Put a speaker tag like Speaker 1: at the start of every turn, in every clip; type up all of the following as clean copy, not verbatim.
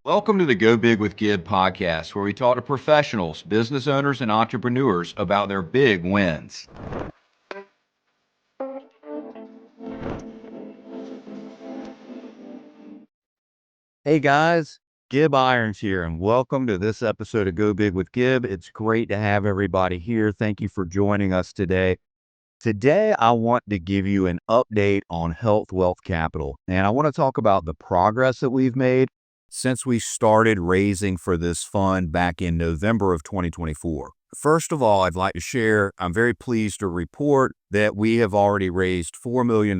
Speaker 1: Welcome to the Go Big with Gib podcast, where we talk to professionals, business owners, and entrepreneurs about their big wins.
Speaker 2: Hey guys, Gib Irons here, and welcome to this episode of Go Big with Gib. It's great to have everybody here. Thank you for joining us today. Today, I want to give you an update on Health Wealth Capital, and I want to talk about the progress that we've made since we started raising for this fund back in November of 2024. First of all, I'd like to share, I'm very pleased to report that we have already raised $4 million.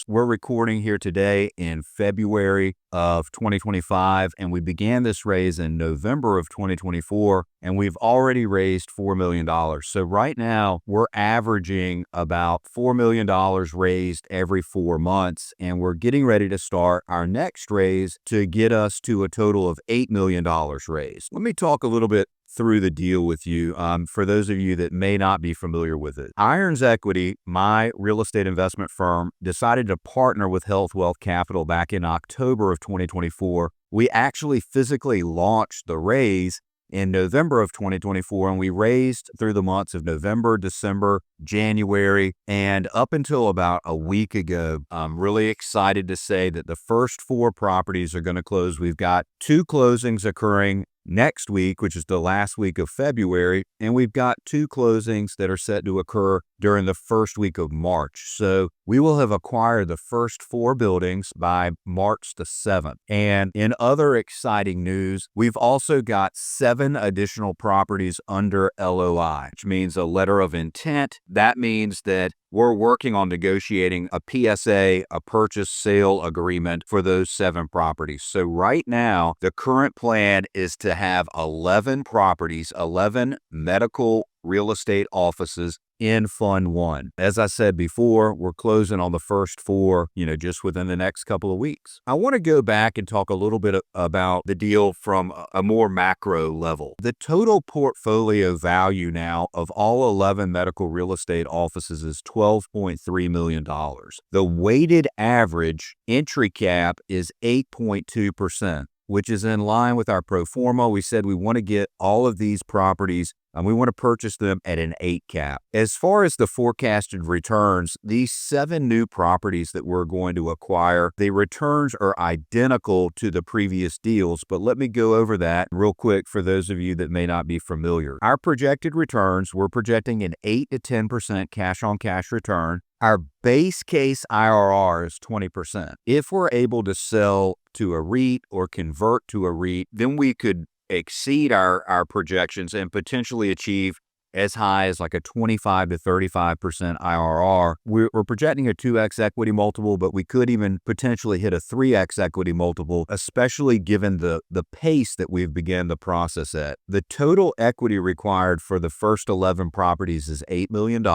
Speaker 2: We're recording here today in February of 2025, and we began this raise in November of 2024, and we've already raised $4 million. So right now, we're averaging about $4 million raised every 4 months, and we're getting ready to start our next raise to get us to a total of $8 million raised. Let me talk a little bit through the deal with you for those of you that may not be familiar with it. Irons Equity, my real estate investment firm, decided to partner with Health Wealth Capital back in October of 2024. We actually physically launched the raise in November of 2024, and we raised through the months of November, December, January, and up until about a week ago. I'm really excited to say that the first 4 properties are going to close. We've got 2 closings occurring next week, which is the last week of February, and we've got 2 closings that are set to occur during the first week of March. So we will have acquired the first 4 buildings by March the 7th. And in other exciting news, we've also got 7 additional properties under LOI, which means a letter of intent. That means that we're working on negotiating a PSA, a purchase sale agreement for those 7 properties. So right now, the current plan is to have 11 properties, 11 medical real estate offices in Fund 1. As I said before, we're closing on the first 4, just within the next couple of weeks. I want to go back and talk a little bit about the deal from a more macro level. The total portfolio value now of all 11 medical real estate offices is $12.3 million. The weighted average entry cap is 8.2%. which is in line with our pro forma. We said we want to get all of these properties and we want to purchase them at an 8 cap. As far as the forecasted returns, these 7 new properties that we're going to acquire, the returns are identical to the previous deals, but let me go over that real quick for those of you that may not be familiar. Our projected returns, we're projecting an 8 to 10% cash-on-cash return. Our base case IRR is 20%. If we're able to sell to a REIT or convert to a REIT, then we could exceed our projections and potentially achieve as high as like a 25 to 35% IRR. We're projecting a 2x equity multiple, but we could even potentially hit a 3x equity multiple, especially given the pace that we've begun the process at. The total equity required for the first 11 properties is $8 million.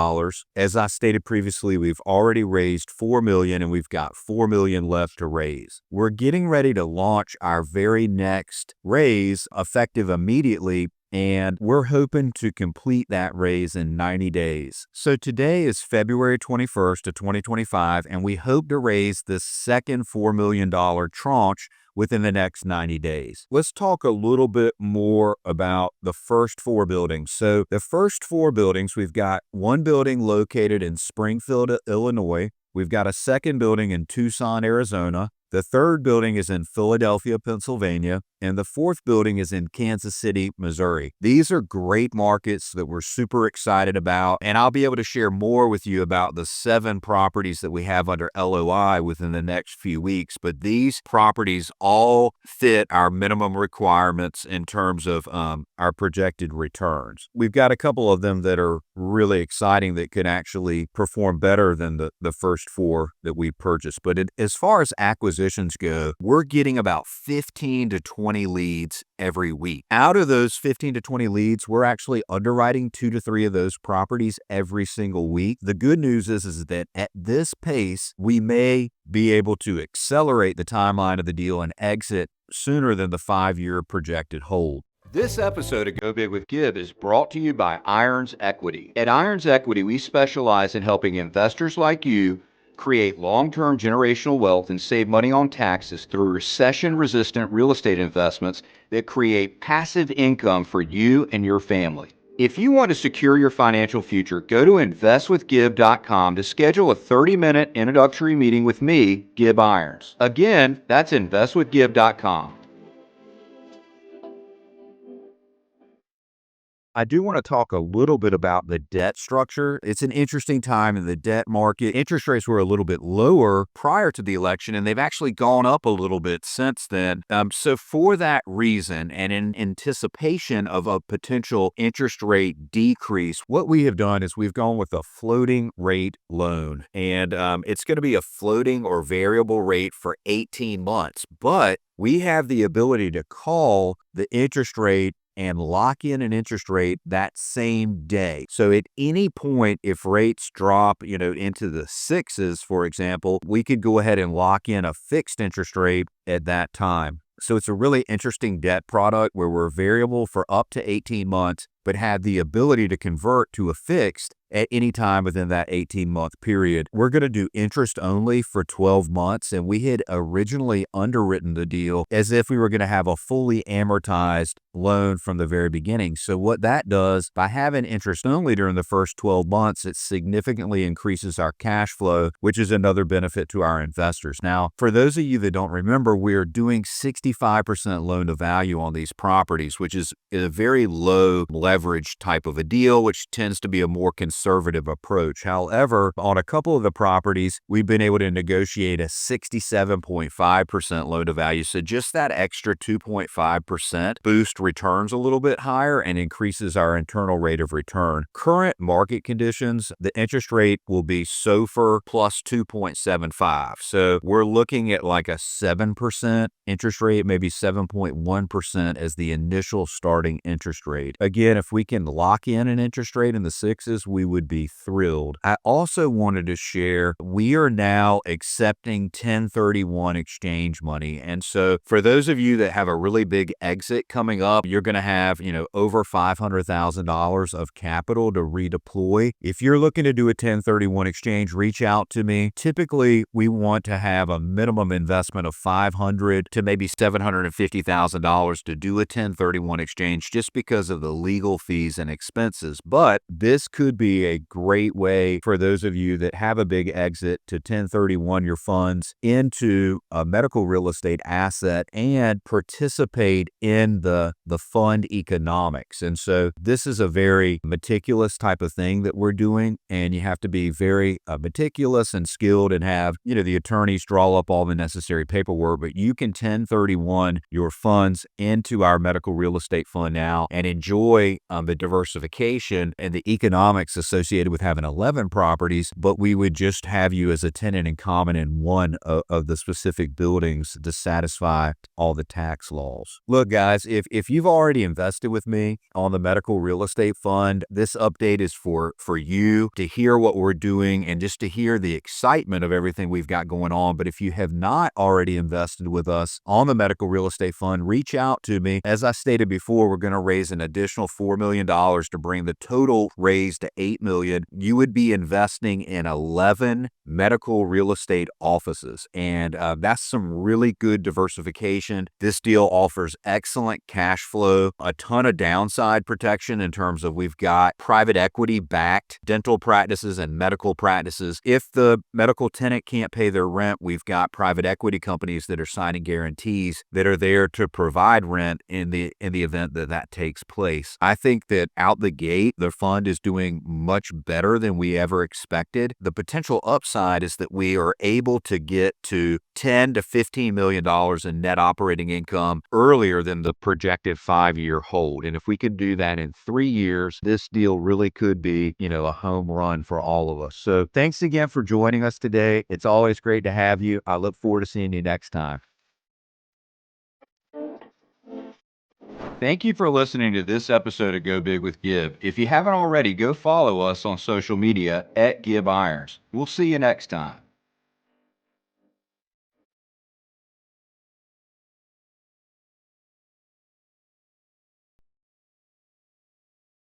Speaker 2: As I stated previously, we've already raised $4 million and we've got $4 million left to raise. We're getting ready to launch our very next raise effective immediately, and we're hoping to complete that raise in 90 days. So today is February 21st of 2025, and we hope to raise this second $4 million tranche within the next 90 days. Let's talk a little bit more about the first 4 buildings. So the first 4 buildings, we've got 1 building located in Springfield, Illinois. We've got a 2nd building in Tucson, Arizona. The 3rd building is in Philadelphia, Pennsylvania, and the 4th building is in Kansas City, Missouri. These are great markets that we're super excited about, and I'll be able to share more with you about the 7 properties that we have under LOI within the next few weeks, but these properties all fit our minimum requirements in terms of our projected returns. We've got a couple of them that are really exciting that could actually perform better than the first 4 that we purchased, but as far as acquisitions go, we're getting about 15 to 20 leads every week. Out of those 15 to 20 leads, we're actually underwriting 2 to 3 of those properties every single week. The good news is that at this pace, we may be able to accelerate the timeline of the deal and exit sooner than the 5-year projected hold.
Speaker 1: This episode of Go Big with Gib is brought to you by Irons Equity. At Irons Equity, we specialize in helping investors like you Create long-term generational wealth and save money on taxes through recession-resistant real estate investments that create passive income for you and your family. If you want to secure your financial future, go to investwithgib.com to schedule a 30-minute introductory meeting with me, Gib Irons. Again, that's investwithgib.com.
Speaker 2: I do want to talk a little bit about the debt structure. It's an interesting time in the debt market. Interest rates were a little bit lower prior to the election, and they've actually gone up a little bit since then. So for that reason, and in anticipation of a potential interest rate decrease, what we have done is we've gone with a floating rate loan. And it's going to be a floating or variable rate for 18 months. But we have the ability to call the interest rate and lock in an interest rate that same day. So at any point, if rates drop, into the sixes, for example, we could go ahead and lock in a fixed interest rate at that time. So it's a really interesting debt product where we're variable for up to 18 months, but have the ability to convert to a fixed at any time within that 18-month period. We're going to do interest only for 12 months, and we had originally underwritten the deal as if we were going to have a fully amortized loan from the very beginning. So what that does, by having interest only during the first 12 months, it significantly increases our cash flow, which is another benefit to our investors. Now, for those of you that don't remember, we're doing 65% loan to value on these properties, which is a very low leverage type of a deal, which tends to be a more conservative approach. However, on a couple of the properties, we've been able to negotiate a 67.5% loan to value. So just that extra 2.5% boost returns a little bit higher and increases our internal rate of return. Current market conditions, the interest rate will be SOFR plus 2.75. So we're looking at like a 7% interest rate, maybe 7.1% as the initial starting interest rate. Again, if we can lock in an interest rate in the sixes, we would be thrilled. I also wanted to share, we are now accepting 1031 exchange money. And so for those of you that have a really big exit coming up, you're going to have, over $500,000 of capital to redeploy. If you're looking to do a 1031 exchange, reach out to me. Typically, we want to have a minimum investment of $500,000 to maybe $750,000 to do a 1031 exchange just because of the legal fees and expenses. But this could be a great way for those of you that have a big exit to 1031 your funds into a medical real estate asset and participate in the fund economics. And so this is a very meticulous type of thing that we're doing, and you have to be very meticulous and skilled and have, the attorneys draw up all the necessary paperwork, but you can 1031 your funds into our medical real estate fund now and enjoy the diversification and the economics associated with having 11 properties, but we would just have you as a tenant in common in one of the specific buildings to satisfy all the tax laws. Look, guys, if you've already invested with me on the medical real estate fund, this update is for you to hear what we're doing and just to hear the excitement of everything we've got going on. But if you have not already invested with us on the medical real estate fund, reach out to me. As I stated before, we're going to raise an additional $4 million to bring the total raise to $8 million. You would be investing in 11 medical real estate offices, and that's some really good diversification. This deal offers excellent cash flow, a ton of downside protection in terms of we've got private equity backed dental practices and medical practices. If the medical tenant can't pay their rent, we've got private equity companies that are signing guarantees that are there to provide rent in the event that takes place. I think that out the gate, the fund is doing much better than we ever expected. The potential upside is that we are able to get to $10 to $15 million in net operating income earlier than the projected 5-year hold. And if we could do that in 3 years, this deal really could be, a home run for all of us. So thanks again for joining us today. It's always great to have you. I look forward to seeing you next time.
Speaker 1: Thank you for listening to this episode of Go Big with Gib. If you haven't already, go follow us on social media at Gib Irons. We'll see you next time.